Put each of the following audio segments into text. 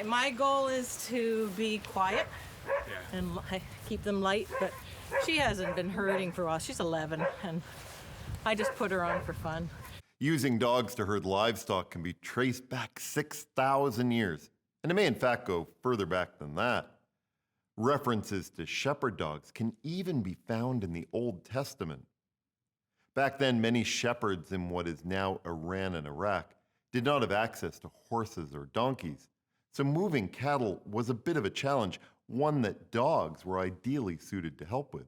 My goal is to be quiet and keep them light, but she hasn't been herding for a while. She's 11, and I just put her on for fun. Using dogs to herd livestock can be traced back 6,000 years, and it may in fact go further back than that. References to shepherd dogs can even be found in the Old Testament. Back then, many shepherds in what is now Iran and Iraq did not have access to horses or donkeys, so moving cattle was a bit of a challenge, one that dogs were ideally suited to help with.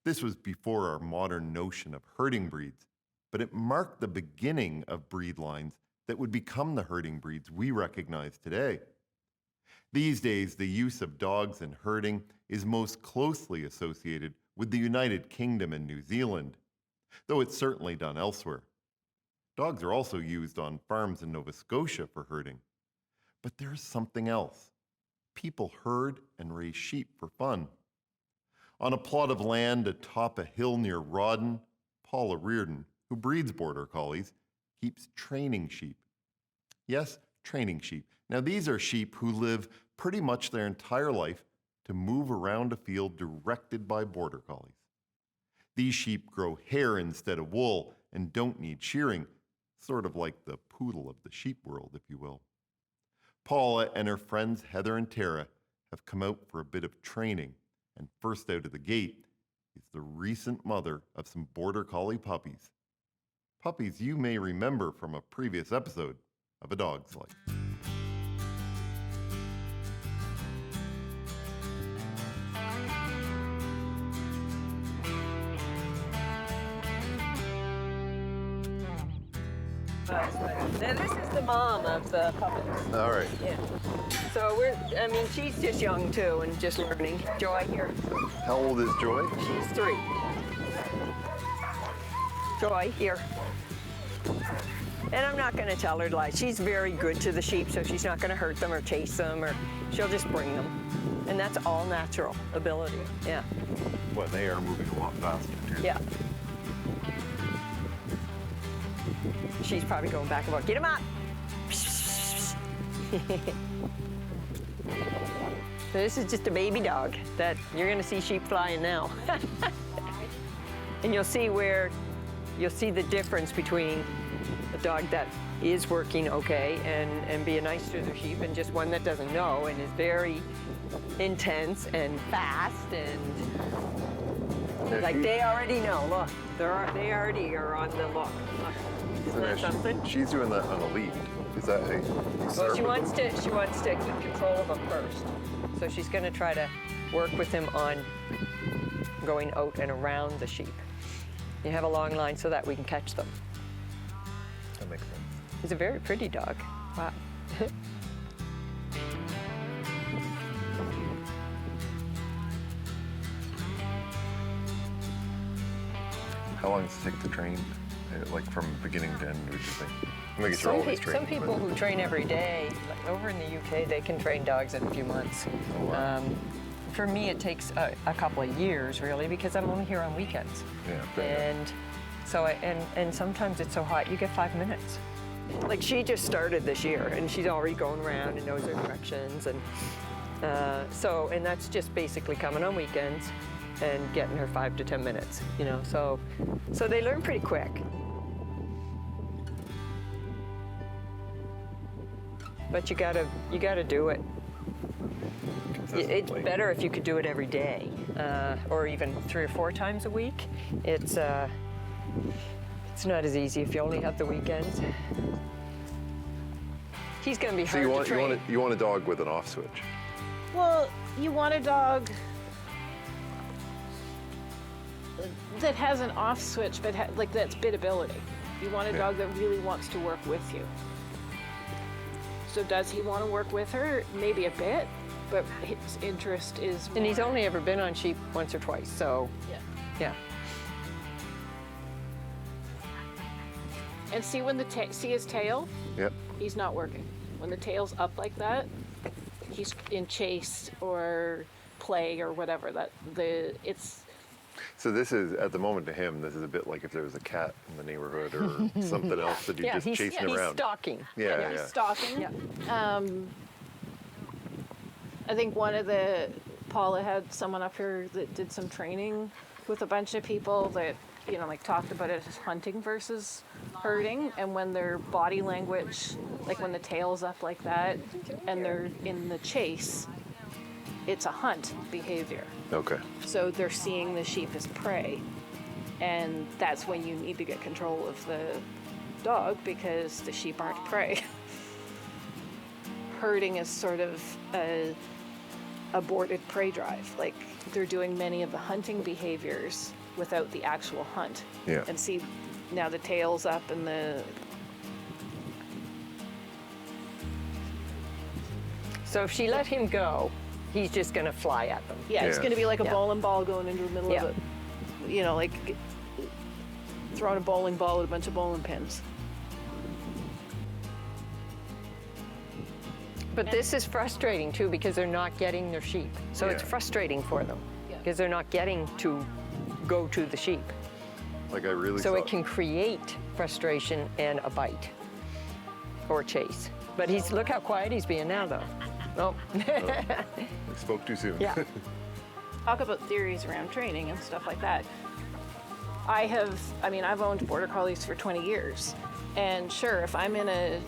This was before our modern notion of herding breeds, but it marked the beginning of breed lines that would become the herding breeds we recognize today. These days, the use of dogs in herding is most closely associated with the United Kingdom and New Zealand, though it's certainly done elsewhere. Dogs are also used on farms in Nova Scotia for herding. But there's something else. People herd and raise sheep for fun. On a plot of land atop a hill near Rawdon, Paula Reardon, who breeds Border Collies, keeps training sheep. Yes, training sheep. Now these are sheep who live pretty much their entire life to move around a field directed by Border Collies. These sheep grow hair instead of wool and don't need shearing, sort of like the poodle of the sheep world, if you will. Paula and her friends Heather and Tara have come out for a bit of training, and first out of the gate is the recent mother of some Border Collie puppies. Puppies you may remember from a previous episode of A Dog's Life. Now this is the mom of the puppies. All right. Yeah. So she's just young too and just learning. Joy here. How old is Joy? She's 3. Joy here. And I'm not going to tell her lies. She's very good to the sheep, so she's not going to hurt them or chase them, or she'll just bring them. And that's all natural ability. Yeah. Well, they are moving a lot faster too. Yeah. She's probably going back and forth. Get him up! So this is just a baby dog that you're going to see sheep flying now. And you'll see the difference between a dog that is working okay and being nice to the sheep and just one that doesn't know and is very intense and fast and like they already know. Look, they already are on the look. Isn't that something? She's doing that on a lead. Is that a Well, she wants to keep control of him first. So she's going to try to work with him on going out and around the sheep. You have a long line so that we can catch them. That makes sense. He's a very pretty dog. Wow. How long does it take to train? Like from beginning to end, would you think? I guess you're always training. Some people who train every day, like over in the UK, they can train dogs in a few months. Oh, wow. For me, it takes a couple of years, really, because I'm only here on weekends. Yeah. And so, and sometimes it's so hot, you get 5 minutes. Like she just started this year, and she's already going around and knows her directions, and and that's just basically coming on weekends and getting her 5 to 10 minutes, you know. So they learn pretty quick. But you gotta do it. It's better if you could do it every day, or even 3 or 4 times a week. It's not as easy if you only have the weekends. He's gonna be hard to train. You want a dog with an off switch? Well, you want a dog that has an off switch, but like that's bidability. You want a dog that really wants to work with you. So does he want to work with her? Maybe a bit, but his interest is more. And he's only ever been on sheep once or twice, so yeah. And see when see his tail? Yep. He's not working. When the tail's up like that, he's in chase or play or whatever. So this is, at the moment to him, this is a bit like if there was a cat in the neighborhood or something else that you're just chasing around. He's stalking. Yeah. He's stalking. Yeah. I think Paula had someone up here that did some training with a bunch of people that, like talked about it as hunting versus herding. And when their body language, like when the tail's up like that and they're in the chase, it's a hunt behavior. Okay. So they're seeing the sheep as prey. And that's when you need to get control of the dog because the sheep aren't prey. Herding is sort of a aborted prey drive. Like they're doing many of the hunting behaviors without the actual hunt. Yeah. And see, now the tail's up and the... So if she let him go, he's just going to fly at them. Yeah, it's Yeah. going to be like a Yeah. bowling ball going into the middle Yeah. of it. Like throwing a bowling ball with a bunch of bowling pins. But this is frustrating too because they're not getting their sheep. So it's Yeah. frustrating for them Yeah. because they're not getting to go to the sheep. Like I really So saw it can create frustration and a bite or chase. But look how quiet he's being now though. Oh. I spoke too soon. Yeah. Talk about theories around training and stuff like that. I've owned Border Collies for 20 years. And sure, if I'm in a,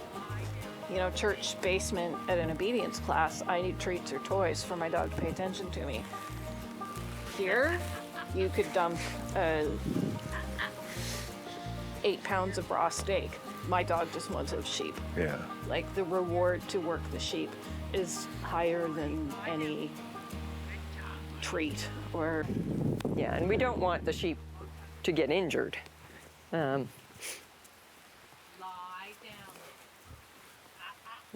church basement at an obedience class, I need treats or toys for my dog to pay attention to me. Here, you could dump 8 pounds of raw steak. My dog just wants a sheep. Yeah. Like the reward to work the sheep is higher than any treat or... Yeah, and we don't want the sheep to get injured. The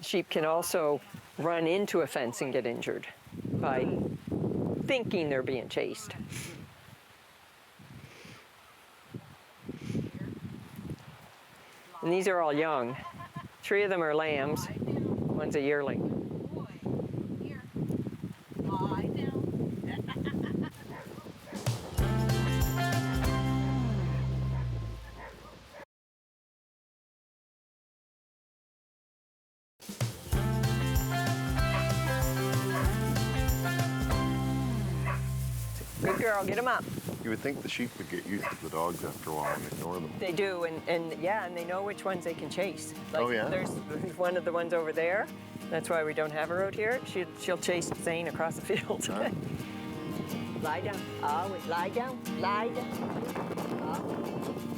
sheep can also run into a fence and get injured by thinking they're being chased. And these are all young. 3 of them are lambs, one's a yearling. Good girl, get him up. You would think the sheep would get used to the dogs after a while and ignore them. They do, and they know which ones they can chase. Like, Oh, yeah? There's one of the ones over there. That's why we don't have her out here. She'll chase Zane across the field. Huh? Lie down. Ah, wait. Lie down. Lie down.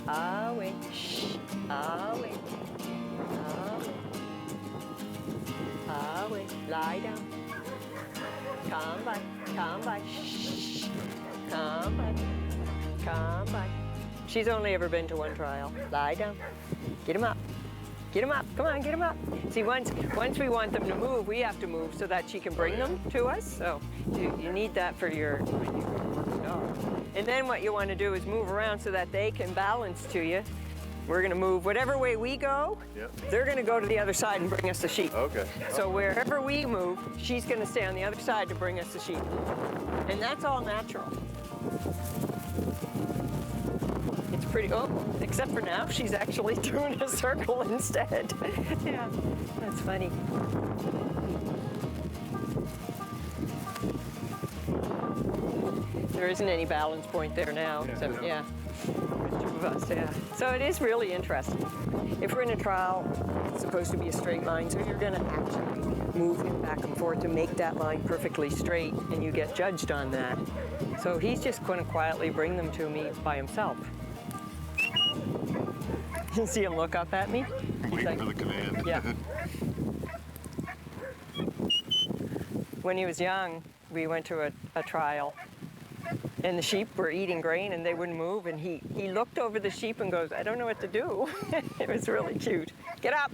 Ah, wait. Shh. Ah, wait. Ah, wait. Ah, wait. Lie down. Come by. Come by. Shh. Come by. Come by. She's only ever been to one trial. Lie down. Get him up. Get him up. Come on, get him up. See, once we want them to move, we have to move so that she can bring them to us. So you need that for your dog. And then what you want to do is move around so that they can balance to you. We're going to move whatever way we go. Yep. They're going to go to the other side and bring us the sheep. Okay. So wherever we move, she's going to stay on the other side to bring us the sheep. And that's all natural. It's pretty, except for now, she's actually doing a circle instead. Yeah, that's funny. There isn't any balance point there now, except, yeah. There's 2 of us, yeah. So it is really interesting. If we're in a trial, it's supposed to be a straight line, so you're gonna actually move him back and forth to make that line perfectly straight, and you get judged on that. So he's just gonna quietly bring them to me by himself. You see him look up at me? He's Waiting like, for the command. yeah. When he was young, we went to a trial, and the sheep were eating grain and they wouldn't move, and he looked over the sheep and goes, I don't know what to do. It was really cute. Get up.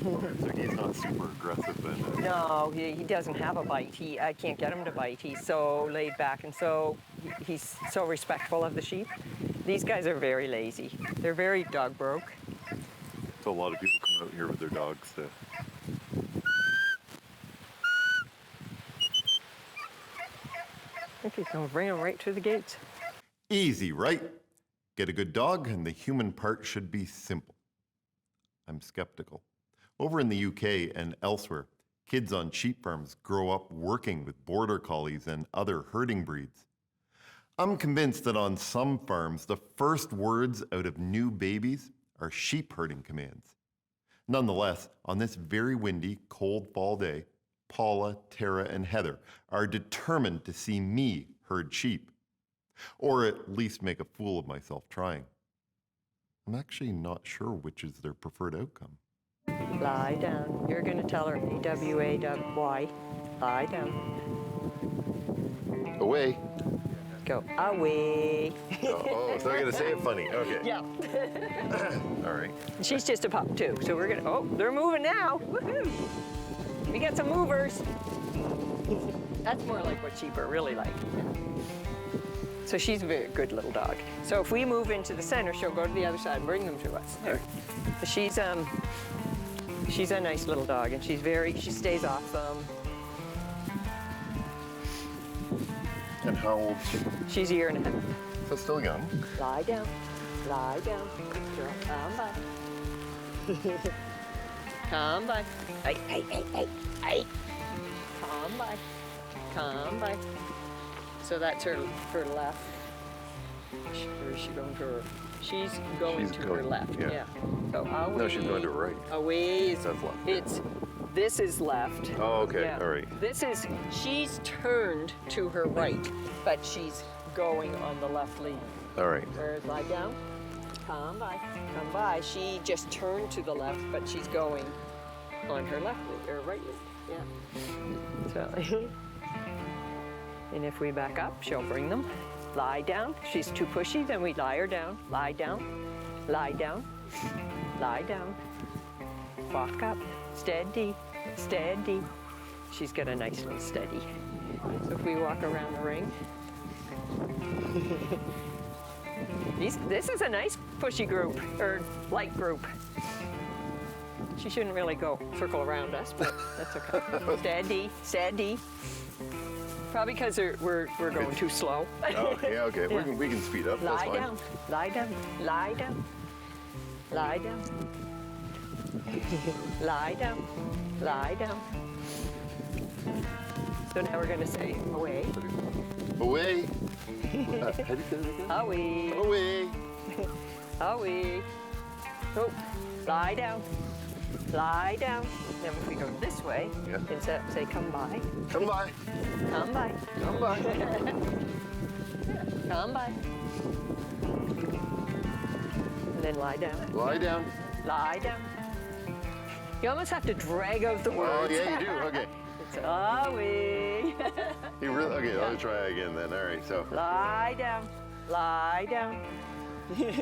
So he's not super aggressive then. No, he doesn't have a bite. I can't get him to bite. He's so laid back and he's so respectful of the sheep. These guys are very lazy. They're very dog broke. So a lot of people come out here with their dogs to... I think he's gonna bring them right through the gates. Easy, right? Get a good dog and the human part should be simple. I'm skeptical. Over in the UK and elsewhere, Kids on sheep farms grow up working with Border Collies and other herding breeds. I'm convinced that on some farms, the first words out of new babies are sheep herding commands. Nonetheless, on this very windy, cold fall day, Paula, Tara, and Heather are determined to see me herd sheep, or at least make a fool of myself trying. I'm actually not sure which is their preferred outcome. Lie down. You're going to tell her A-W-A-Y. Lie down. Away. Go away. Oh, so I gotta say it funny. Okay. Yeah. All right. She's just a pup too, so we're gonna, oh, they're moving now. Woohoo! We got some movers. That's more like what sheep are really like. So she's a very good little dog. So if we move into the center, she'll go to the other side and bring them to us. There. She's a nice little dog, and she stays off them. And how old is she? She's a year and a half. So still young. Lie down. Lie down. Good girl. Come by. Come by. Hey, hey, hey, hey, hey. Come by. Come by. So that's her left. Or is she going to her? She's going to her left. Yeah. So away. No, she's going to her right. Away is That's left. This is left. Oh, okay. Yeah. All right. She's turned to her right, but she's going on the left lead. All right. Where's lie down? Come by. Come by. She just turned to the left, but she's going on her left lead, or right lead. Yeah. So, and if we back up, she'll bring them. Lie down. If she's too pushy, then we lie her down. Lie down. Lie down. Lie down. Walk up. Steady. Steady. She's got a nice little steady. So if we walk around the ring. This is a nice pushy group, or light group. She shouldn't really go circle around us, but that's okay. Steady, steady. Probably because we're going too slow. Oh, yeah, okay. Yeah. We can speed up. Lie That's fine. down, lie down, lie down, lie down, lie down, lie down. So now we're going to say away, Away. away, Away. away. Oh, lie down, lie down. Then if we go this way, Yeah. instead say come by, Come by. come by, Come by. come by. And then lie down. Lie down. Lie down. You almost have to drag out the Oh, words. yeah, you do. Okay. It's away. You really? Okay, I'll try again then. All right. So. Lie down. Lie down.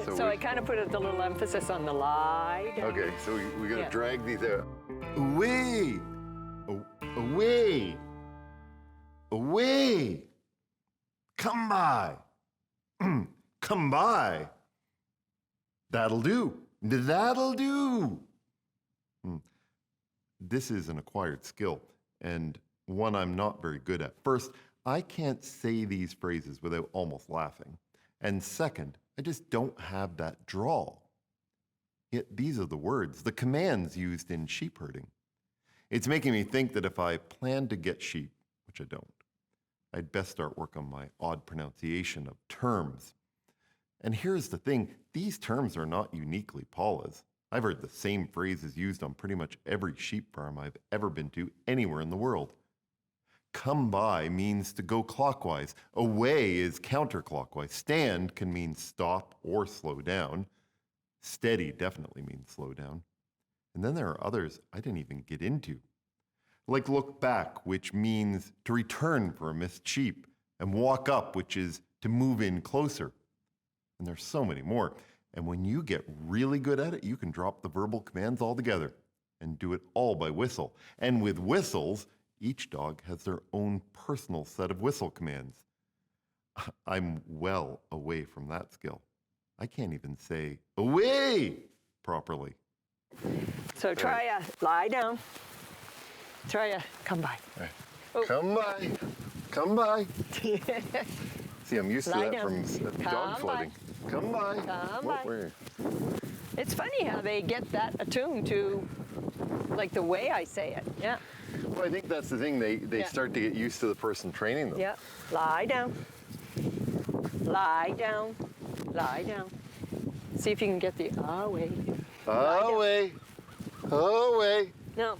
So So we- I kind of put a little emphasis on the lie down. Okay. So we gotta Yeah. drag these out. Away. Away. Away. Come by. Come by. That'll do. That'll do. This is an acquired skill, and one I'm not very good at. First, I can't say these phrases without almost laughing. And second, I just don't have that drawl. Yet these are the words, the commands used in sheep herding. It's making me think that if I plan to get sheep, which I don't, I'd best start work on my odd pronunciation of terms. And here's the thing, these terms are not uniquely Paula's. I've heard the same phrases used on pretty much every sheep farm I've ever been to anywhere in the world. Come by means to go clockwise. Away is counterclockwise. Stand can mean stop or slow down. Steady definitely means slow down. And then there are others I didn't even get into. Like look back, which means to return for a missed sheep, and walk up, which is to move in closer. And there's so many more. And when you get really good at it, you can drop the verbal commands altogether and do it all by whistle. And with whistles, each dog has their own personal set of whistle commands. I'm well away from that skill. I can't even say away properly. So try a lie down. Try a come by. Oh. Come by. Come by. See, I'm used to Lie that down. from Come dog floating. Come by. Come What, by. where? It's funny how they get that attuned to, like the way I say it. Yeah. Well, I think that's the thing. They Yeah. start to get used to the person training them. Yeah. Lie down. Lie down. Lie down. See if you can get the away. Away. Away. No.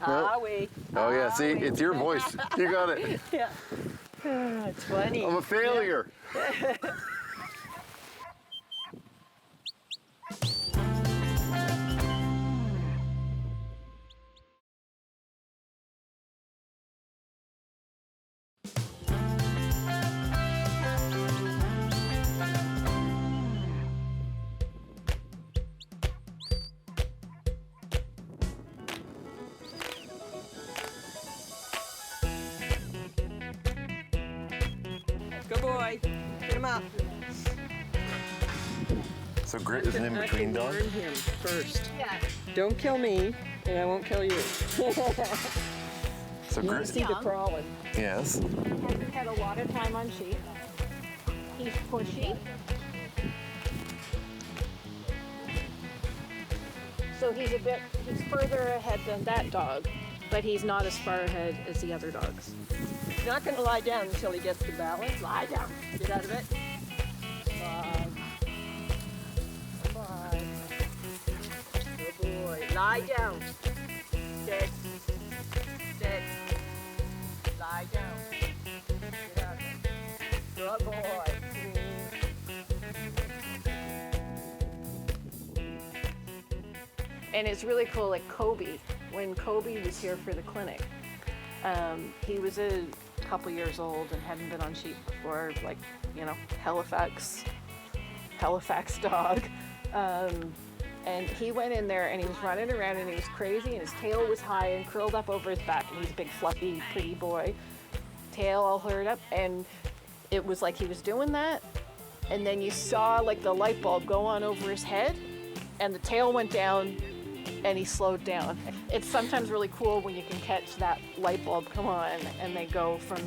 No. Away. Oh, yeah. See, Away. it's your voice. You got it. Yeah. It's funny. I'm a failure. Good boy. Get him up. So Grit is an in-between dog? Warn him first. Yeah. Don't kill me, and I won't kill you. So You Grit, see the Young. crawling. yes. Hasn't had a lot of time on sheep. He's pushy. So he's further ahead than that dog, but he's not as far ahead as the other dogs. He's not going to lie down until he gets the balance. Lie down. Get out of it. Lie. Bye. Good boy. Lie down. Sit. Sit. Lie down. Get out of it. Good boy. And it's really cool, like Kobe, when Kobe was here for the clinic, he was a couple years old and hadn't been on sheep before, like, you know, Halifax dog. And he went in there and he was running around and he was crazy and his tail was high and curled up over his back and he's a big fluffy, pretty boy. Tail all hurled up and it was like he was doing that and then you saw like the light bulb go on over his head and the tail went down and he slowed down. It's sometimes really cool when you can catch that light bulb come on and they go from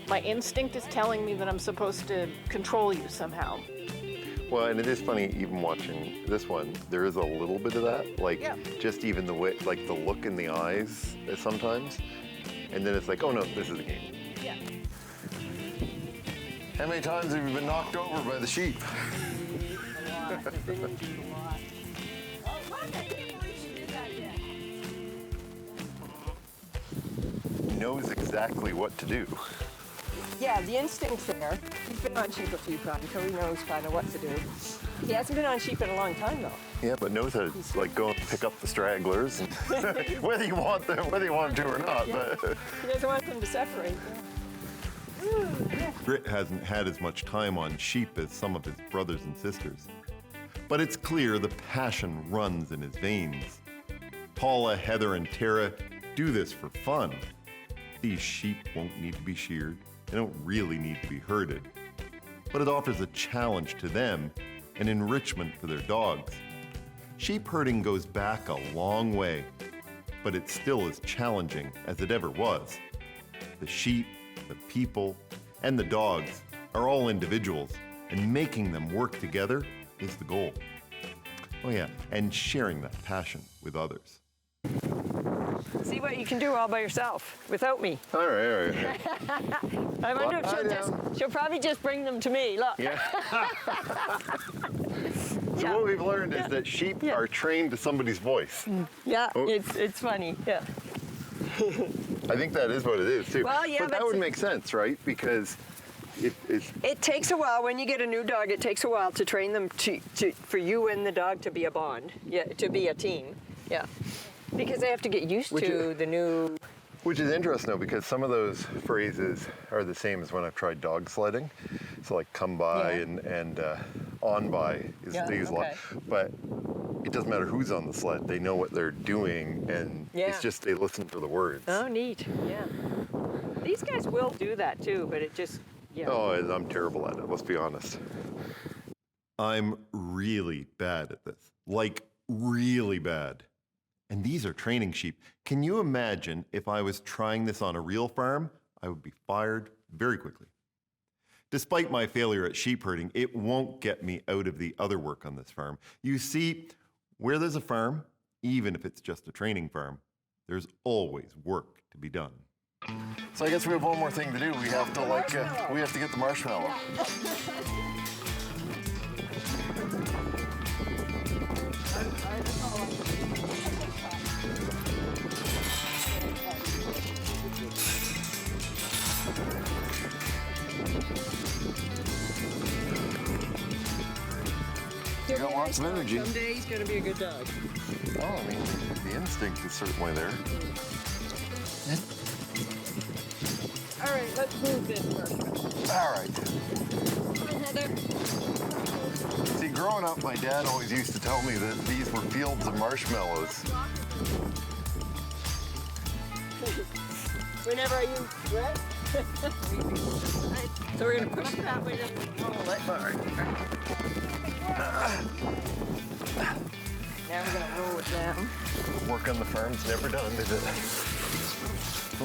my instinct is telling me that I'm supposed to control you somehow. Well, and it is funny, even watching this one, there is a little bit of that. Like, Yeah. just even the way, like the look in the eyes sometimes. And then it's like, oh no, this is a game. Yeah. How many times have you been knocked over by the sheep? He knows exactly what to do. Yeah, the instinct's there. He's been on sheep a few times, so he knows kind of what to do. He hasn't been on sheep in a long time, though. Yeah, but knows how to like go and pick up the stragglers, and whether you want them to or not. Yeah. But He doesn't want them to separate. Grit hasn't had as much time on sheep as some of his brothers and sisters. But it's clear the passion runs in his veins. Paula, Heather, and Tara do this for fun. These sheep won't need to be sheared. They don't really need to be herded. But it offers a challenge to them and enrichment for their dogs. Sheep herding goes back a long way, but it's still as challenging as it ever was. The sheep, the people, and the dogs are all individuals, and making them work together is the goal. Oh yeah, and sharing that passion with others. See what you can do all by yourself, without me. All right. I wonder if Lie she'll probably just bring them to me. Look. Yeah. So what we've learned is that sheep Yeah. are trained to somebody's voice. Yeah, Oh. it's funny. Yeah. I think that is what it is too. Well, yeah, but that but- would make sense, right? Because it's It takes a while when you get a new dog. It takes a while to train them for you and the dog to be a bond. Yeah, to be a team. Yeah. Because they have to get used Which to is- the new. which is interesting though, because some of those phrases are the same as when I've tried dog sledding. So like come by Yeah. and on by is Yeah, they use a lot. okay. But it doesn't matter who's on the sled. They know what they're doing, and Yeah. it's just they listen for the words. Oh, neat. Yeah. These guys will do that too, but it just. Yeah. Oh, I'm terrible at it, let's be honest. I'm really bad at this. Like, really bad. And these are training sheep. Can you imagine if I was trying this on a real farm? I would be fired very quickly. Despite my failure at sheep herding, it won't get me out of the other work on this farm. You see, where there's a farm, even if it's just a training farm, there's always work to be done. So I guess we have one more thing to do. We have to we have to get the marshmallow. You got lots of energy. Someday he's gonna be a good dog. Oh, I mean, the instinct is certainly there. All right, let's move this first. All right. See, growing up, my dad always used to tell me that these were fields of marshmallows. Whenever you ready? So we're gonna push it that way, then roll it. Now we're gonna roll it down. Work on the farm's never done, is it? Go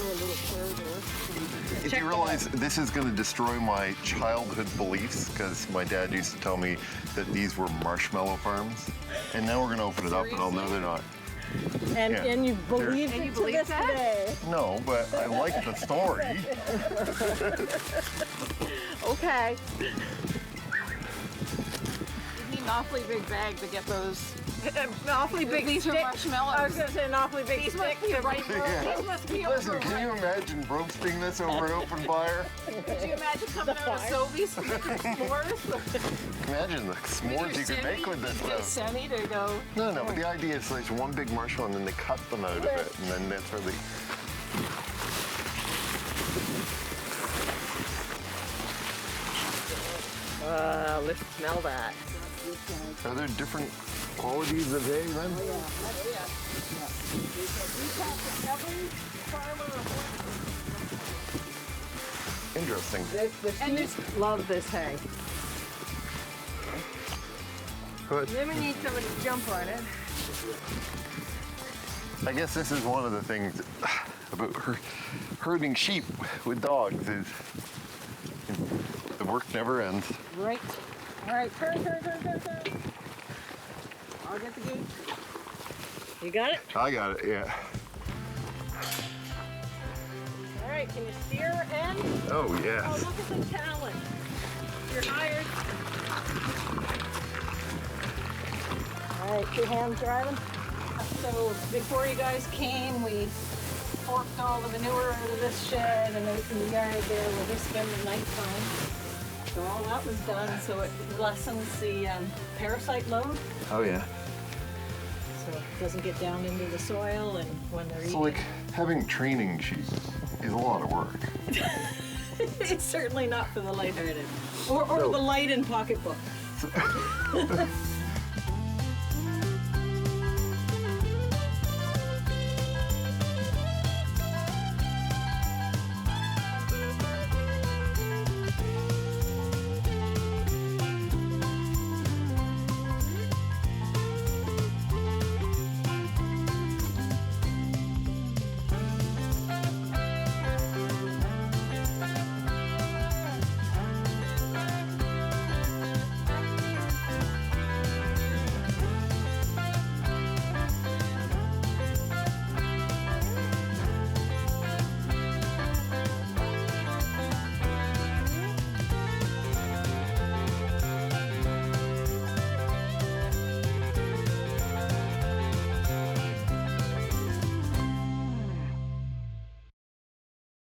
a little further. If you realize this is going to destroy my childhood beliefs, because my dad used to tell me that these were marshmallow farms, and now we're going to open it up and I'll know they're not. And Yeah. and you believe And you it to believe this that? day. No, but I like the story. Okay. You need an awfully big bag to get those. An awfully big These are stick. marshmallows. I was gonna say an awfully big stick. Yeah. These must be Listen, over. can you imagine roasting this over an open fire? Could you imagine coming out of Sobeys and making s'mores? Imagine the s'mores you could make with this Get stuff. Sammy to go. No, but the idea is there's one big marshmallow and then they cut them out of it, and then that's where they... Let's smell that. Are there different qualities of hay then? Interesting. And just love this hay. But Then we need somebody to jump on it. I guess this is one of the things about herding sheep with dogs is the work never ends. Right. All right. Turn. I'll get the gate. You got it? I got it, yeah. All right. Can you steer and? Oh, Oh, yes. look at the talent. You're hired. All right. 2 hands driving. So before you guys came, we forked all the manure out of this shed and out in the yard there where they spend the night time. So all that was done, so it lessens the parasite load, Oh, yeah. so it doesn't get down into the soil and when they're So, eating. like, having training sheep is a lot of work. It's certainly not for the lighthearted or No. the light in pocketbook.